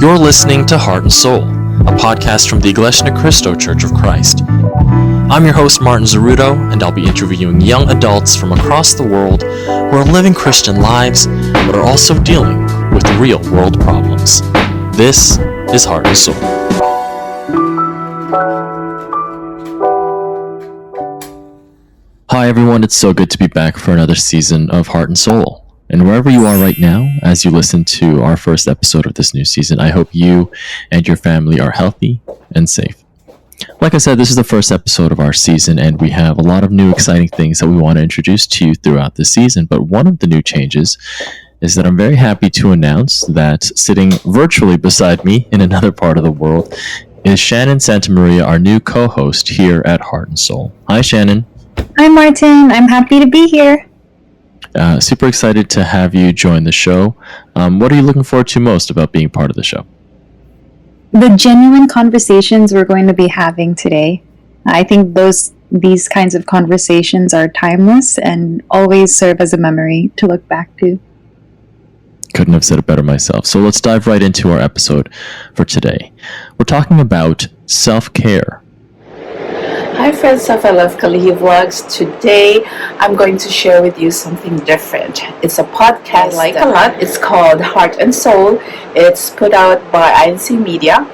You're listening to Heart and Soul, a podcast from the Iglesia de Cristo Church of Christ. I'm your host, Martin Zeruto, and I'll be interviewing young adults from across the world who are living Christian lives, but are also dealing with real-world problems. This is Heart and Soul. Hi everyone, it's so good to be back for another season of Heart and Soul. And wherever you are right now, as you listen to our first episode of this new season, I hope you and your family are healthy and safe. Like I said, this is the first episode of our season, and we have a lot of new exciting things that we want to introduce to you throughout the season. But one of the new changes is that I'm very happy to announce that sitting virtually beside me in another part of the world is Shannon Santamaria, our new co-host here at Heart and Soul. Hi, Shannon. Hi, Martin. I'm happy to be here. Super excited to have you join the show. What are you looking forward to most about being part of the show? The genuine conversations we're going to be having today. I think these kinds of conversations are timeless and always serve as a memory to look back to. Couldn't have said it better myself. So let's dive right into our episode for today. We're talking about self-care. Hi friends of I Love Kalihi Vlogs. Today I'm going to share with you something different. It's a podcast I like a lot. It's called Heart and Soul. It's put out by INC Media.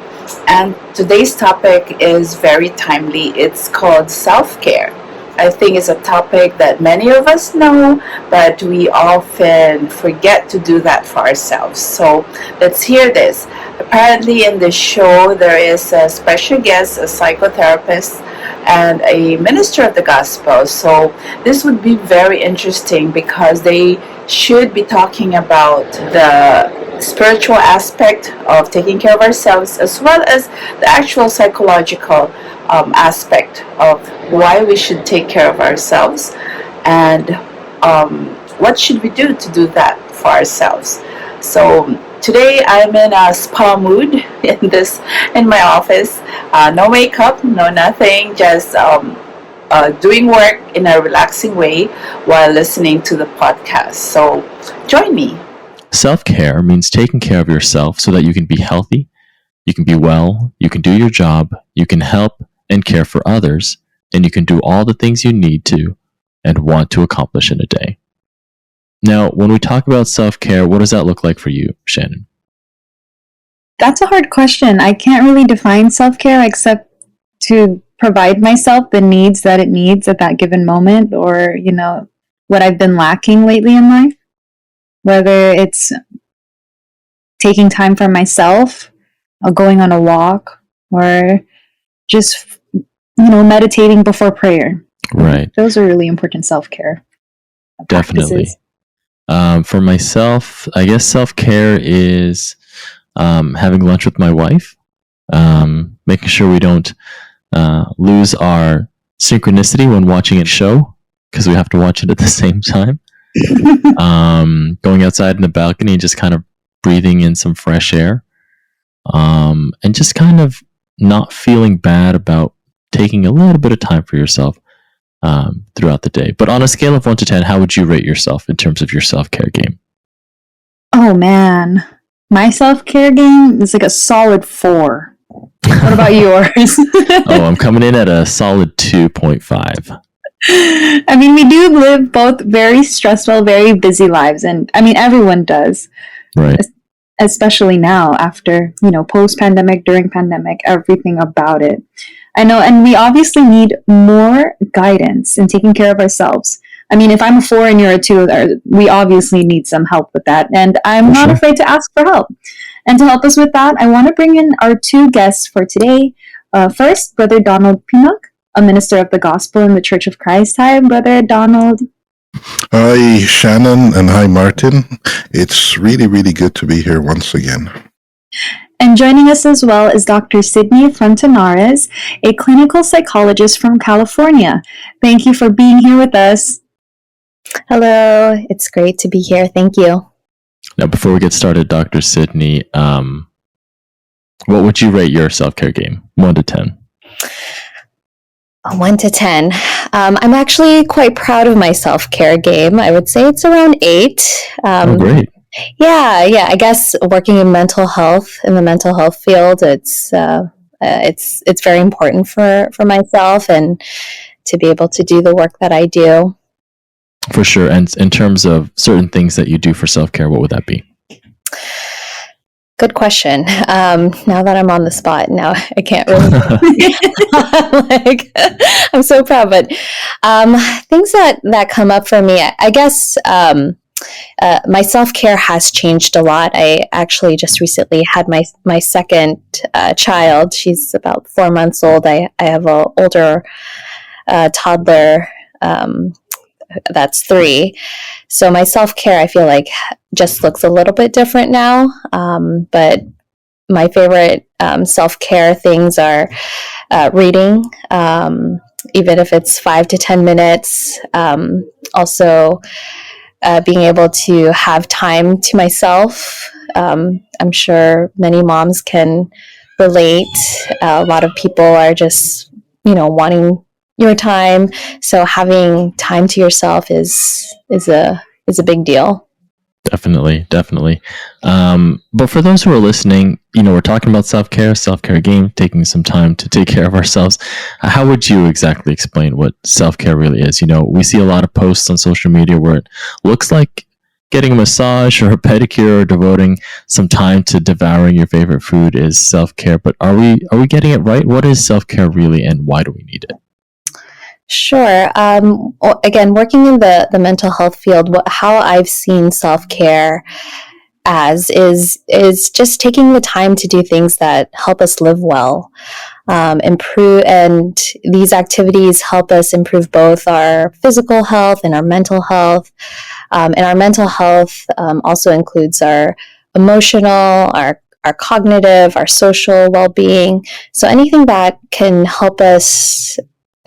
And today's topic is very timely. It's called self-care. I think it's a topic that many of us know, but we often forget to do that for ourselves. So let's hear this. Apparently in this show there is a special guest, a psychotherapist, and a minister of the gospel. So this would be very interesting because they should be talking about the spiritual aspect of taking care of ourselves, as well as the actual psychological aspect of why we should take care of ourselves, and what should we do to do that for ourselves. So today I'm in a spa mood in my office. No makeup, no nothing, just doing work in a relaxing way while listening to the podcast. So join me. Self-care means taking care of yourself so that you can be healthy, you can be well, you can do your job, you can help and care for others, and you can do all the things you need to and want to accomplish in a day. Now, when we talk about self-care, what does that look like for you, Shannon? That's a hard question. I can't really define self-care except to provide myself the needs that it needs at that given moment, or, what I've been lacking lately in life. Whether it's taking time for myself, or going on a walk, or just, meditating before prayer. Right. Those are really important self-care Definitely. practices. For myself, I guess self-care is having lunch with my wife, making sure we don't lose our synchronicity when watching a show, because we have to watch it at the same time. Going outside in the balcony and just kind of breathing in some fresh air, and just kind of not feeling bad about taking a little bit of time for yourself throughout the day. But on a scale of 1 to 10, how would you rate yourself in terms of your self-care game? Oh man, my self-care game is like a solid 4. What about yours? I'm coming in at a solid 2.5. I mean, we do live both very stressful, very busy lives, and I mean, everyone does. Right. Especially now after, post-pandemic, during pandemic, everything about it. I know, and we obviously need more guidance in taking care of ourselves. I mean, if I'm a 4 and you're a 2, we obviously need some help with that. And I'm not afraid to ask for help. And to help us with that, I want to bring in our 2 guests for today. First, Brother Donald Pinnock, a minister of the gospel in the Church of Christ. Hi, Brother Donald. Hi, Shannon, and hi, Martin. It's really, really good to be here once again. And joining us as well is Dr. Sydney Frontinares, a clinical psychologist from California. Thank you for being here with us. Hello, it's great to be here. Thank you. Now, before we get started, Dr. Sydney, what would you rate your self-care game? 1 to 10. 1 to 10. I'm actually quite proud of my self-care game. I would say it's around 8. Great. Yeah. I guess working in mental health in the mental health field, it's very important for myself and to be able to do the work that I do. For sure. And in terms of certain things that you do for self care, what would that be? Good question. Now that I'm on the spot, now I can't really like I'm so proud, but things that come up for me, I guess my self care has changed a lot. I actually just recently had my second child. She's about 4 months old. I have an older toddler that's 3. So my self care, I feel like, just looks a little bit different now. But my favorite self care things are reading, even if it's 5 to 10 minutes. Also, being able to have time to myself. I'm sure many moms can relate. A lot of people are just, wanting your time. So having time to yourself is a big deal. Definitely. But for those who are listening, we're talking about self-care game, taking some time to take care of ourselves. How would you exactly explain what self-care really is? We see a lot of posts on social media where it looks like getting a massage or a pedicure or devoting some time to devouring your favorite food is self-care. But are we getting it right? What is self-care really, and why do we need it? Sure. Again, working in the mental health field, how I've seen self care as is just taking the time to do things that help us live well, improve, and these activities help us improve both our physical health and our mental health. And our mental health also includes our emotional, our cognitive, our social well being. So anything that can help us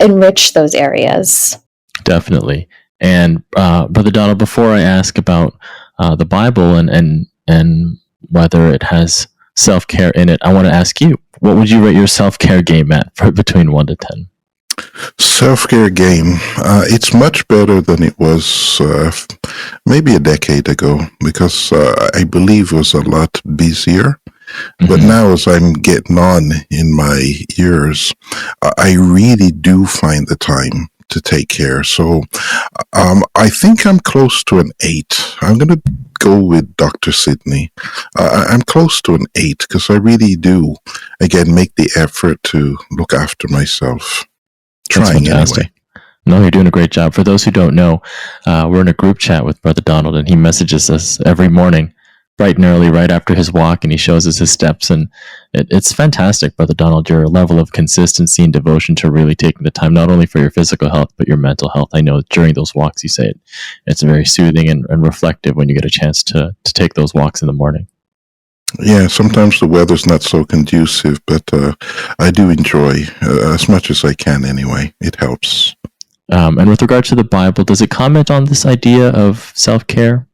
enrich those areas. Definitely. And Brother Donald, before I ask about the Bible and whether it has self care in it, I want to ask you, what would you rate your self care game at for between 1 to 10? Self-care game. It's much better than it was maybe a decade ago, because I believe it was a lot busier. But now, as I'm getting on in my years, I really do find the time to take care. So I think I'm close to an 8. I'm going to go with Dr. Sidney. I'm close to an 8 because I really do, again, make the effort to look after myself. Trying anyway. No, you're doing a great job. For those who don't know, we're in a group chat with Brother Donald, and he messages us every morning, bright and early, right after his walk, and he shows us his steps. And it's fantastic, Brother Donald, your level of consistency and devotion to really taking the time, not only for your physical health, but your mental health. I know during those walks, you say it's very soothing and reflective when you get a chance to take those walks in the morning. Yeah, sometimes the weather's not so conducive, but I do enjoy as much as I can anyway. It helps. And with regard to the Bible, does it comment on this idea of self-care?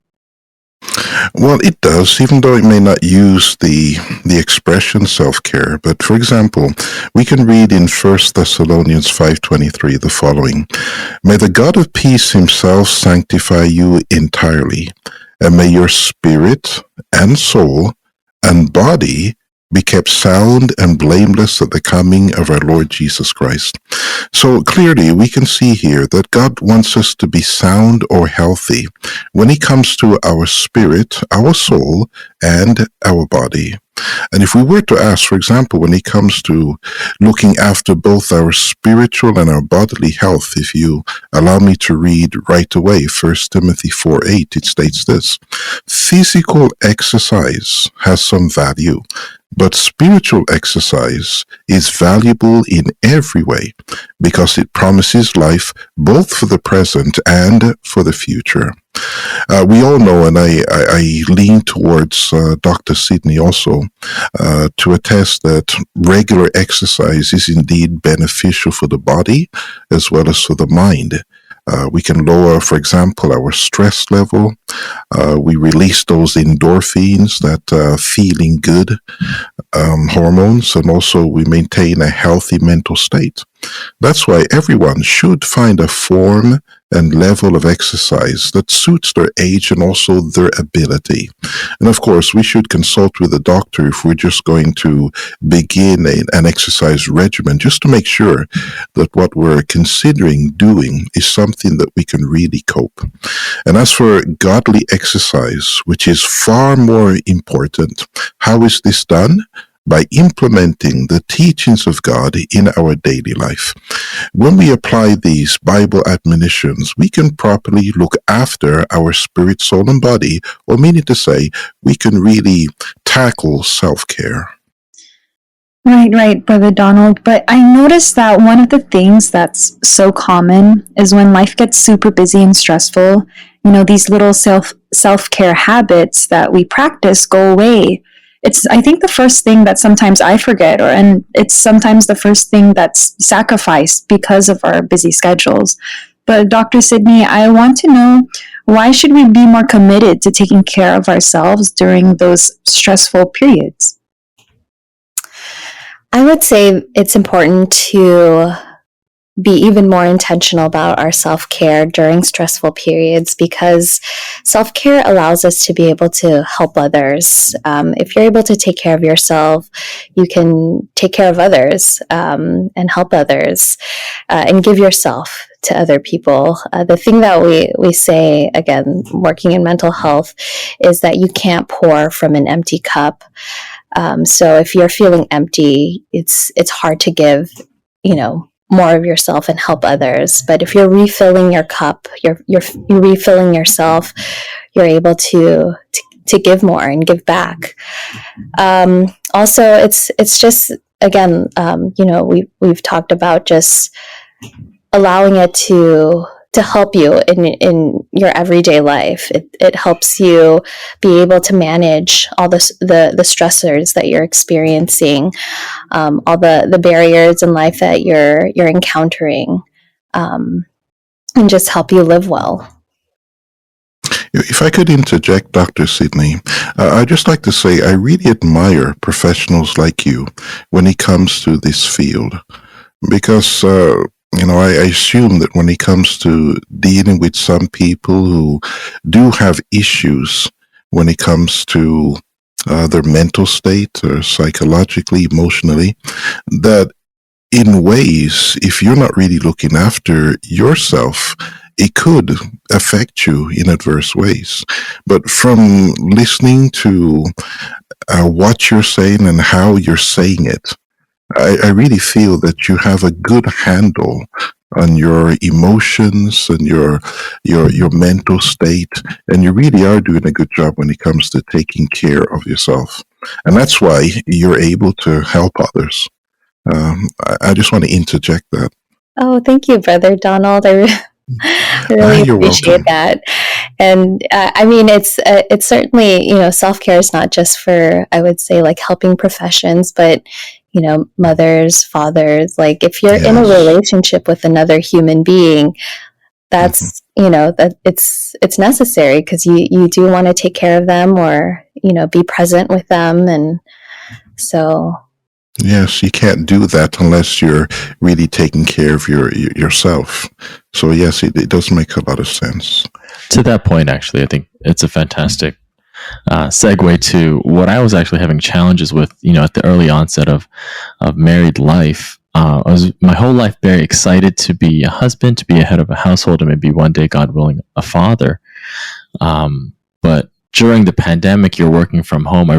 Well, it does, even though it may not use the expression self-care. But for example, we can read in 1 Thessalonians 5:23 the following: "May the God of peace himself sanctify you entirely, and may your spirit and soul and body be kept sound and blameless at the coming of our Lord Jesus Christ." So clearly we can see here that God wants us to be sound or healthy when it comes to our spirit, our soul, and our body. And if we were to ask, for example, when it comes to looking after both our spiritual and our bodily health, if you allow me to read right away, 1 Timothy 4:8, it states this: "Physical exercise has some value, but spiritual exercise is valuable in every way because it promises life both for the present and for the future." We all know, and I lean towards Dr. Sidney also, to attest that regular exercise is indeed beneficial for the body as well as for the mind. We can lower, for example, our stress level. We release those endorphins, that feeling good hormones, and also we maintain a healthy mental state. That's why everyone should find a form and level of exercise that suits their age and also their ability. And of course, we should consult with a doctor if we're just going to begin an exercise regimen, just to make sure that what we're considering doing is something that we can really cope. And as for godly exercise, which is far more important, how is this done? By implementing the teachings of God in our daily life. When we apply these Bible admonitions, we can properly look after our spirit, soul, and body, or meaning to say, we can really tackle self-care. Right, Brother Donald. But I noticed that one of the things that's so common is when life gets super busy and stressful, these little self-care habits that we practice go away. It's, I think, the first thing that sometimes I forget, and it's sometimes the first thing that's sacrificed because of our busy schedules. But Dr. Sydney, I want to know, why should we be more committed to taking care of ourselves during those stressful periods? I would say it's important to be even more intentional about our self-care during stressful periods, because self-care allows us to be able to help others. If you're able to take care of yourself, you can take care of others, and help others, and give yourself to other people. The thing that we say, again, working in mental health, is that you can't pour from an empty cup. So if you're feeling empty, it's hard to give, more of yourself and help others. But if you're refilling your cup, you're refilling yourself, you're able to give more and give back. Also, it's just, again, we've talked about just allowing it to help you in your everyday life. It helps you be able to manage all the stressors that you're experiencing, all the barriers in life that you're encountering, and just help you live well. If I could interject, Dr. Sydney, I'd just like to say I really admire professionals like you when it comes to this field, because I assume that when it comes to dealing with some people who do have issues when it comes to their mental state or psychologically, emotionally, that in ways, if you're not really looking after yourself, it could affect you in adverse ways. But from listening to what you're saying and how you're saying it, I really feel that you have a good handle on your emotions and your mental state, and you really are doing a good job when it comes to taking care of yourself. And that's why you're able to help others. I just want to interject that. Oh, thank you, Brother Donald. I really You're appreciate welcome. that. And I mean, it's certainly, self-care is not just for, I would say, like helping professions, but mothers, fathers, like if you're in a Yes. relationship with another human being, that's that it's necessary, because you do want to take care of them, or be present with them. And so Yes, you can't do that unless you're really taking care of yourself. So yes, it does make a lot of sense. To that point, actually, I think it's a fantastic segue to what I was actually having challenges with, at the early onset of married life. I was my whole life very excited to be a husband, to be a head of a household, and maybe one day, God willing, a father. But during the pandemic, you're working from home.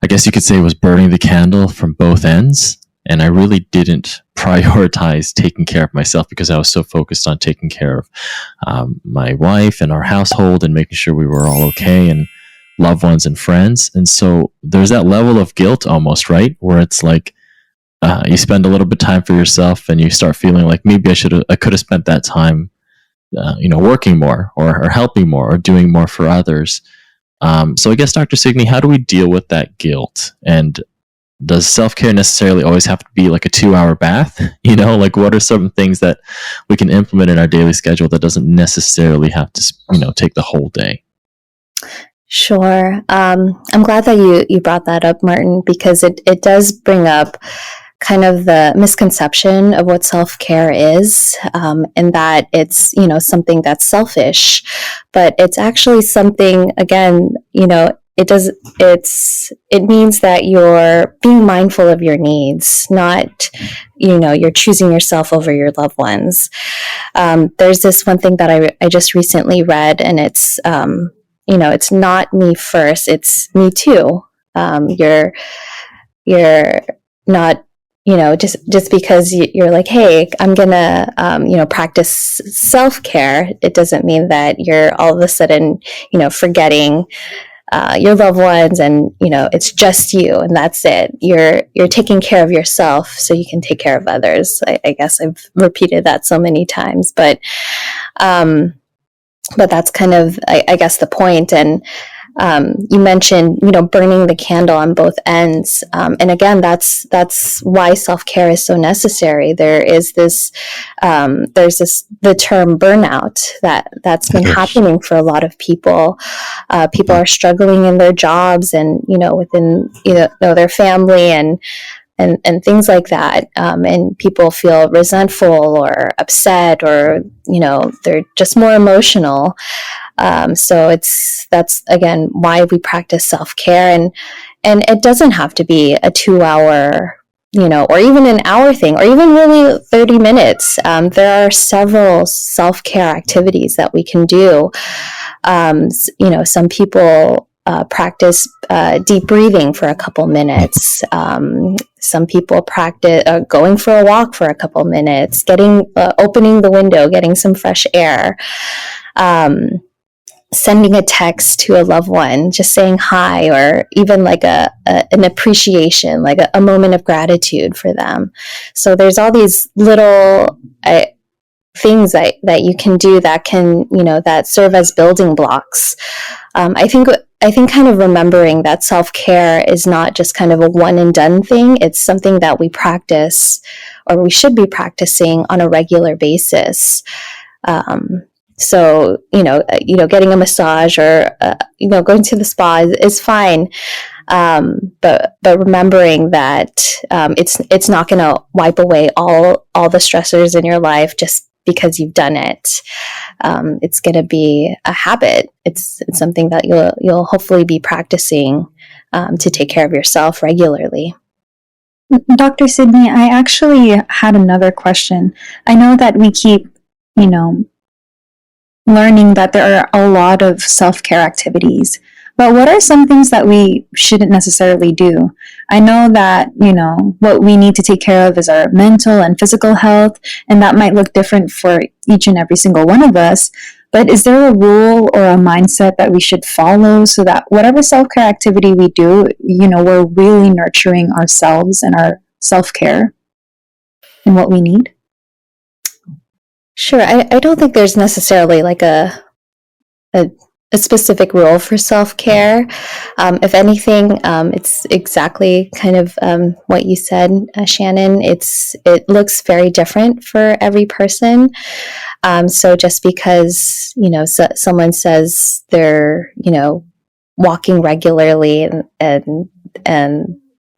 I guess you could say, was burning the candle from both ends. And I really didn't prioritize taking care of myself, because I was so focused on taking care of my wife and our household and making sure we were all okay, and loved ones and friends. And so there's that level of guilt almost, right? Where it's like you spend a little bit of time for yourself and you start feeling like maybe I could have spent that time, working more or helping more or doing more for others. So I guess, Dr. Signey, how do we deal with that guilt? And does self-care necessarily always have to be like a 2-hour bath? Like what are some things that we can implement in our daily schedule that doesn't necessarily have to, take the whole day? Sure. I'm glad that you brought that up, Martin, because it does bring up kind of the misconception of what self-care is, and that it's, something that's selfish, but it's actually something, again, it means that you're being mindful of your needs, not, you're choosing yourself over your loved ones. There's this one thing that I just recently read, and it's, it's not me first, it's me too. You're not, just because you're like, hey, I'm gonna, practice self-care, it doesn't mean that you're all of a sudden, forgetting your loved ones, and it's just you and that's it. You're taking care of yourself so you can take care of others. I guess I've repeated that so many times, but that's kind of, I guess, the point. And you mentioned, burning the candle on both ends, and again, that's why self-care is so necessary. There's the term burnout that's been happening for a lot of people. People are struggling in their jobs and within their family and things like that, and people feel resentful or upset, or they're just more emotional. So that's again why we practice self-care, and it doesn't have to be a 2 hour, or even an hour thing, or even really 30 minutes. There are several self-care activities that we can do. Some people practice deep breathing for a couple minutes. Some people practice going for a walk for a couple minutes, opening the window, getting some fresh air. Sending a text to a loved one, just saying hi, or even like an appreciation, like a moment of gratitude for them. So there's all these little things that you can do that can, that serve as building blocks. I think kind of remembering that self-care is not just kind of a one and done thing. It's something that we practice, or we should be practicing on a regular basis. So, getting a massage, or, going to the spa is fine. But remembering that, it's not going to wipe away all the stressors in your life just because you've done it. It's going to be a habit. It's something that you'll hopefully be practicing, to take care of yourself regularly. Dr. Sydney, I actually had another question. I know that we keep, learning that there are a lot of self-care activities, but what are some things that we shouldn't necessarily do? I know that, what we need to take care of is our mental and physical health, and that might look different for each and every single one of us. But is there a rule or a mindset that we should follow so that whatever self-care activity we do, we're really nurturing ourselves and our self-care and what we need? Sure. I don't think there's necessarily like a specific rule for self-care. If anything, it's exactly kind of what you said, Shannon. It looks very different for every person. So just because, someone says they're, walking regularly and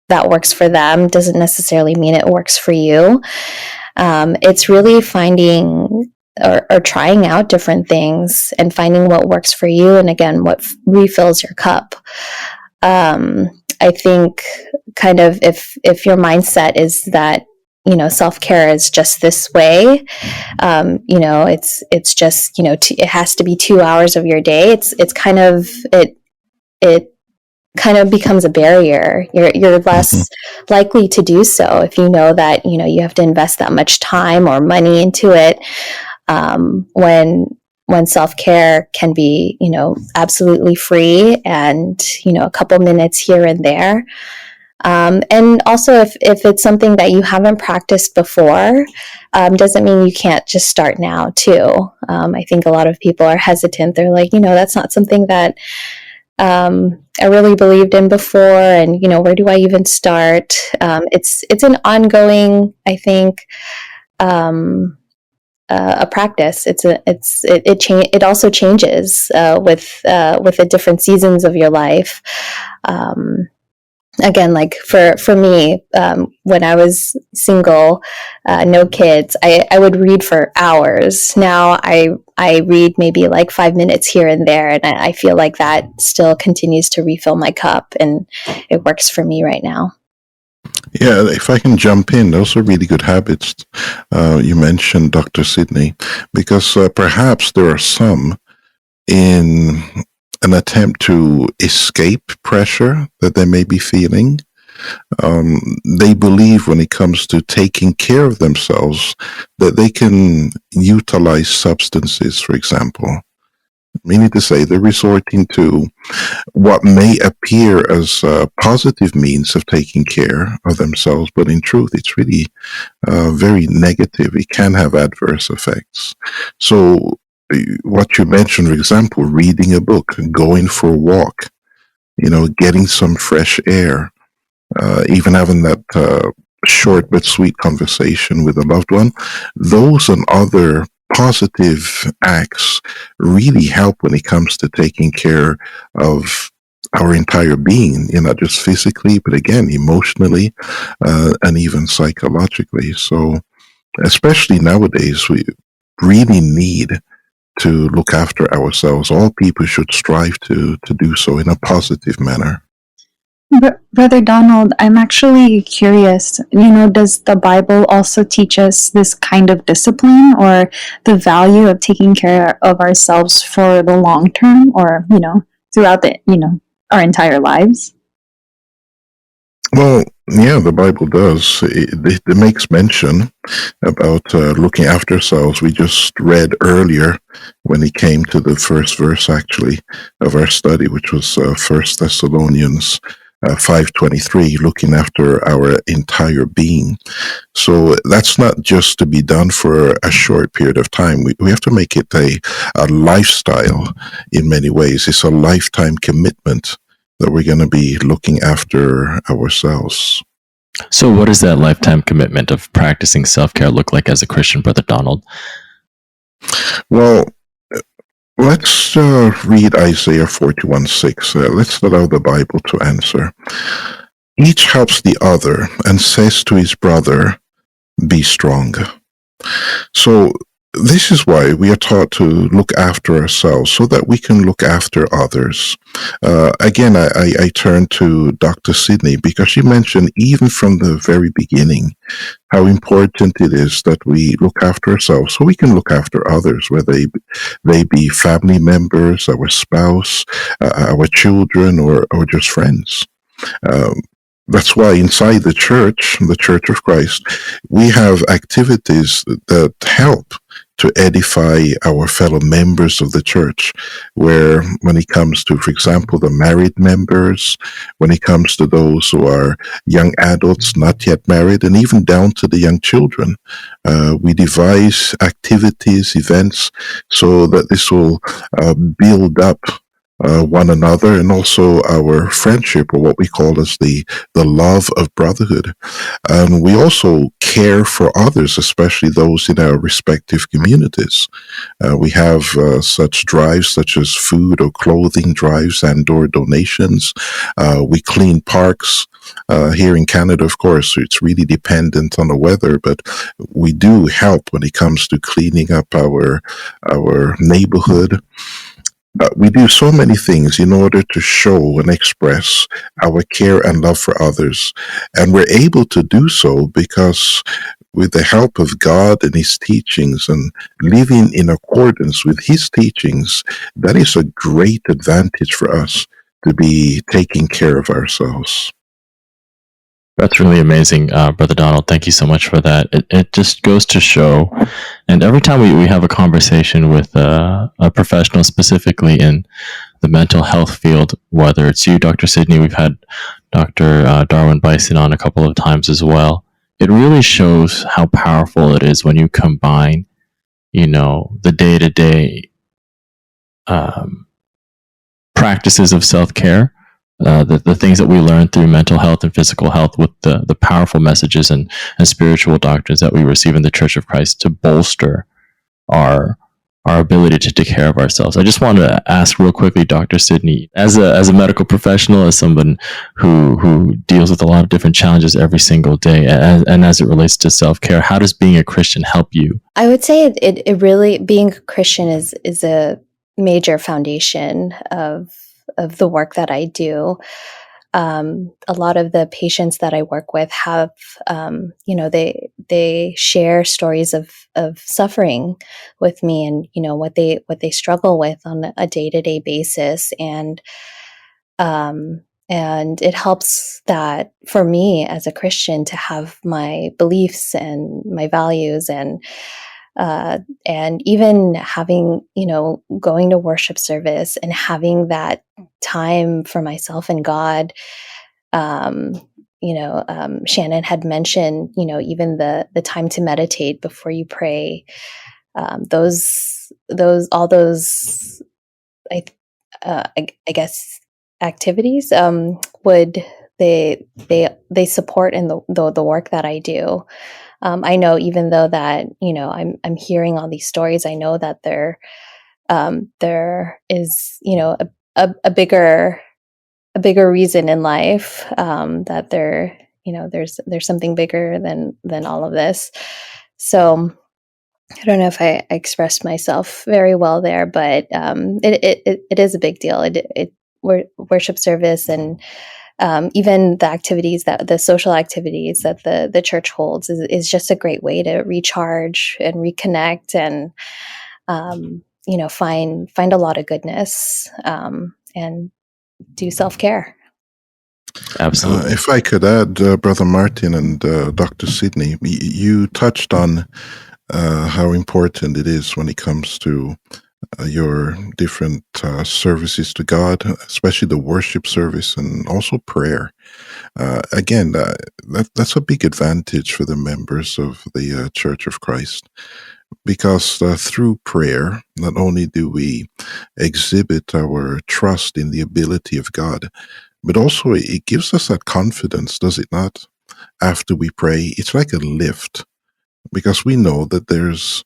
that works for them doesn't necessarily mean it works for you. It's really finding or trying out different things and finding what works for you, and again, what refills your cup. I think kind of if your mindset is that, self-care is just this way, it's just, it has to be 2 hours of your day. It's kind of, it kind of becomes a barrier. You're less likely to do so if you know that, you have to invest that much time or money into it, when self-care can be, absolutely free, and, a couple minutes here and there. And also if it's something that you haven't practiced before, doesn't mean you can't just start now too. I think a lot of people are hesitant. They're like, that's not something that I really believed in before, and where do I even start? It's an ongoing, I think, a practice. It also changes with the different seasons of your life. again, like for me, when I was single, no kids, I would read for hours. Now I read maybe like 5 minutes here and there, and I feel like that still continues to refill my cup, and it works for me right now. Yeah, if I can jump in, those are really good habits. You mentioned Dr. Sydney, because perhaps there are some in an attempt to escape pressure that they may be feeling. They believe when it comes to taking care of themselves that they can utilize substances, for example. Meaning to say, they're resorting to what may appear as a positive means of taking care of themselves, but in truth, it's really very negative. It can have adverse effects. So, what you mentioned, for example, reading a book, going for a walk, getting some fresh air, even having that short but sweet conversation with a loved one, those and other positive acts really help when it comes to taking care of our entire being, not just physically, but again, emotionally, and even psychologically. So, especially nowadays, we really need to look after ourselves. All people should strive to do so in a positive manner. Brother Donald, I'm actually curious. Does the Bible also teach us this kind of discipline or the value of taking care of ourselves for the long term or, throughout our entire lives? Well, yeah, the Bible does. It makes mention about looking after ourselves. We just read earlier when he came to the first verse, actually, of our study, which was 1 Thessalonians 5:23, looking after our entire being. So that's not just to be done for a short period of time. We have to make it a lifestyle in many ways. It's a lifetime commitment that we're going to be looking after ourselves. So, what does that lifetime commitment of practicing self-care look like as a Christian, Brother Donald? Well, let's read Isaiah 41:6. Let's allow the Bible to answer. Each helps the other and says to his brother, be strong. So this is why we are taught to look after ourselves so that we can look after others. Again, I turn to Dr. Sydney because she mentioned even from the very beginning how important it is that we look after ourselves so we can look after others, whether they be family members, our spouse, our children, or just friends. That's why inside the Church of Christ, we have activities that help to edify our fellow members of the church, where when it comes to, for example, the married members, when it comes to those who are young adults, not yet married, and even down to the young children, we devise activities, events, so that this will build up one another and also our friendship, or what we call as the love of brotherhood. And we also care for others, especially those in our respective communities. We have such drives such as food or clothing drives and or donations. We clean parks. Here in Canada, of course, it's really dependent on the weather, but we do help when it comes to cleaning up our neighborhood. We do so many things in order to show and express our care and love for others. And we're able to do so because with the help of God and his teachings and living in accordance with his teachings, that is a great advantage for us to be taking care of ourselves. That's really amazing, Brother Donald. Thank you so much for that. It just goes to show, and every time we have a conversation with a professional, specifically in the mental health field, whether it's you, Dr. Sydney, we've had Dr. Darwin Bison on a couple of times as well. It really shows how powerful it is when you combine, the day-to-day practices of self-care, the things that we learn through mental health and physical health with the powerful messages and spiritual doctrines that we receive in the Church of Christ to bolster our our ability to take care of ourselves. I just want to ask real quickly, Dr. Sydney, as a medical professional, as someone who deals with a lot of different challenges every single day, and as it relates to self-care, how does being a Christian help you? I would say it really, being a Christian is a major foundation of the work that I do. A lot of the patients that I work with have, they share stories of suffering with me, and what they struggle with on a day-to-day basis, and it helps that for me as a Christian to have my beliefs and my values, and even having, going to worship service and having that time for myself and God. Shannon had mentioned, even the time to meditate before you pray. All those, I guess, activities would they support in the work that I do. I know, even though that I'm hearing all these stories, I know that there is a bigger reason in life, that there's something bigger than all of this. So I don't know if I expressed myself very well there, but it is a big deal. Worship service, and even the social activities that the church holds is just a great way to recharge and reconnect, and find a lot of goodness, and do self-care. Absolutely. If I could add, Brother Martin and Dr. Sidney, you touched on how important it is when it comes to your different services to God, especially the worship service and also prayer. Again, that's a big advantage for the members of the Church of Christ, because through prayer, not only do we exhibit our trust in the ability of God, but also it gives us that confidence, does it not? After we pray, it's like a lift, because we know that there's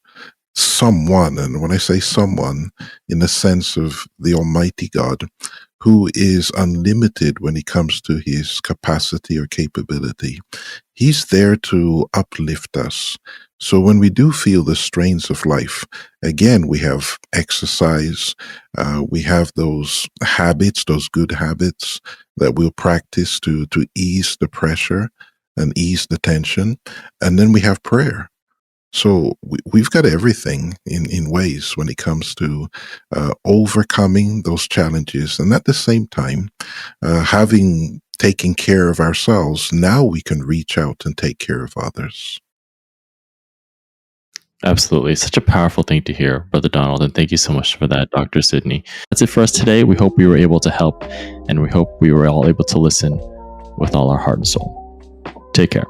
someone, and when I say someone, in the sense of the Almighty God, who is unlimited when it comes to his capacity or capability. He's there to uplift us. So when we do feel the strains of life, again, we have exercise, we have those habits, those good habits that we'll practice to ease the pressure and ease the tension. And then we have prayer. So we've got everything in ways when it comes to overcoming those challenges. And at the same time, having taken care of ourselves, now we can reach out and take care of others. Absolutely. Such a powerful thing to hear, Brother Donald. And thank you so much for that, Dr. Sidney. That's it for us today. We hope we were able to help, and we hope we were all able to listen with all our heart and soul. Take care.